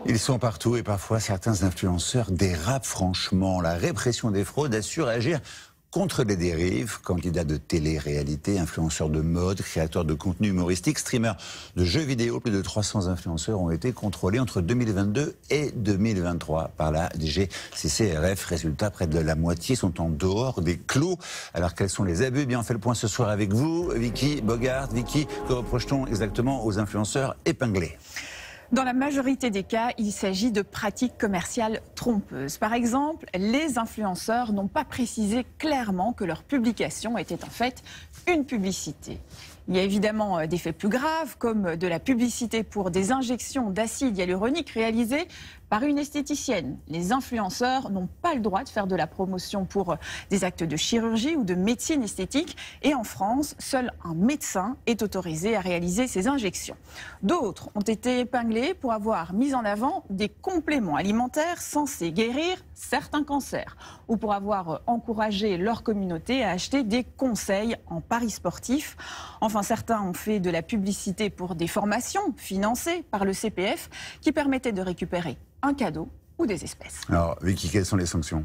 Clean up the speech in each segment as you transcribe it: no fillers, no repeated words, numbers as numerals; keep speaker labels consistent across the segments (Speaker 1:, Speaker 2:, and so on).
Speaker 1: Ils sont partout et parfois certains influenceurs dérapent franchement. La répression des fraudes a su réagir contre les dérives. Candidats de télé-réalité, influenceurs de mode, créateurs de contenu humoristique, streamers de jeux vidéo, plus de 300 influenceurs ont été contrôlés entre 2022 et 2023 par la DGCCRF. Résultat, près de la moitié sont en dehors des clous. Alors quels sont les abus? Bien, on fait le point ce soir avec vous, Vicky Bogart. Vicky, que reproche-t-on exactement aux influenceurs épinglés?
Speaker 2: Dans la majorité des cas, il s'agit de pratiques commerciales trompeuses. Par exemple, les influenceurs n'ont pas précisé clairement que leur publication était en fait une publicité. Il y a évidemment des faits plus graves, comme de la publicité pour des injections d'acide hyaluronique réalisées par une esthéticienne. Les influenceurs n'ont pas le droit de faire de la promotion pour des actes de chirurgie ou de médecine esthétique. Et en France, seul un médecin est autorisé à réaliser ces injections. D'autres ont été épinglés pour avoir mis en avant des compléments alimentaires censés guérir certains cancers ou pour avoir encouragé leur communauté à acheter des conseils en paris sportifs. Enfin, certains ont fait de la publicité pour des formations financées par le CPF qui permettaient de récupérer un cadeau ou des espèces.
Speaker 1: Alors, Vicky, quelles sont les sanctions?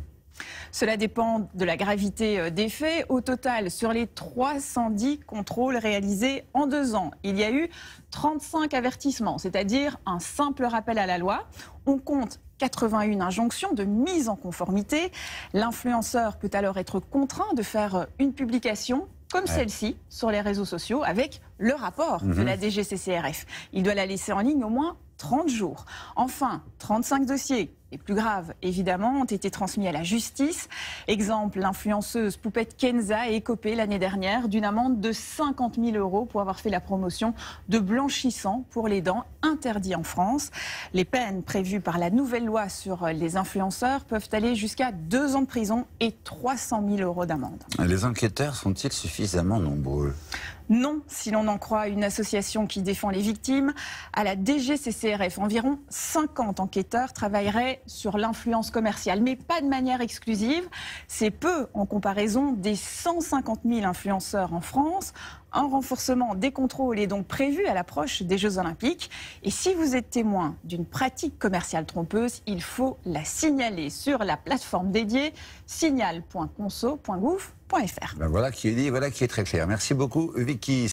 Speaker 2: Cela dépend de la gravité des faits. Au total, sur les 310 contrôles réalisés en 2 ans, il y a eu 35 avertissements, c'est-à-dire un simple rappel à la loi. On compte 81 injonctions de mise en conformité. L'influenceur peut alors être contraint de faire une publication comme celle-ci sur les réseaux sociaux avec le rapport de la DGCCRF. Il doit la laisser en ligne au moins 30 jours. Enfin, 35 dossiers, les plus graves évidemment, ont été transmis à la justice. Exemple, l'influenceuse Poupette Kenza a écopé l'année dernière d'une amende de 50 000 € pour avoir fait la promotion de blanchissants pour les dents interdits en France. Les peines prévues par la nouvelle loi sur les influenceurs peuvent aller jusqu'à 2 ans de prison et 300 000 € d'amende.
Speaker 1: Les enquêteurs sont-ils suffisamment nombreux?
Speaker 2: Non, si l'on en croit une association qui défend les victimes. À la DGCCRF, environ 50 enquêteurs travailleraient sur l'influence commerciale, mais pas de manière exclusive. C'est peu en comparaison des 150 000 influenceurs en France. Un renforcement des contrôles est donc prévu à l'approche des Jeux Olympiques. Et si vous êtes témoin d'une pratique commerciale trompeuse, il faut la signaler sur la plateforme dédiée signal.conso.gouv.fr.
Speaker 1: Ben voilà qui est dit, voilà qui est très clair. Merci beaucoup, Vicky.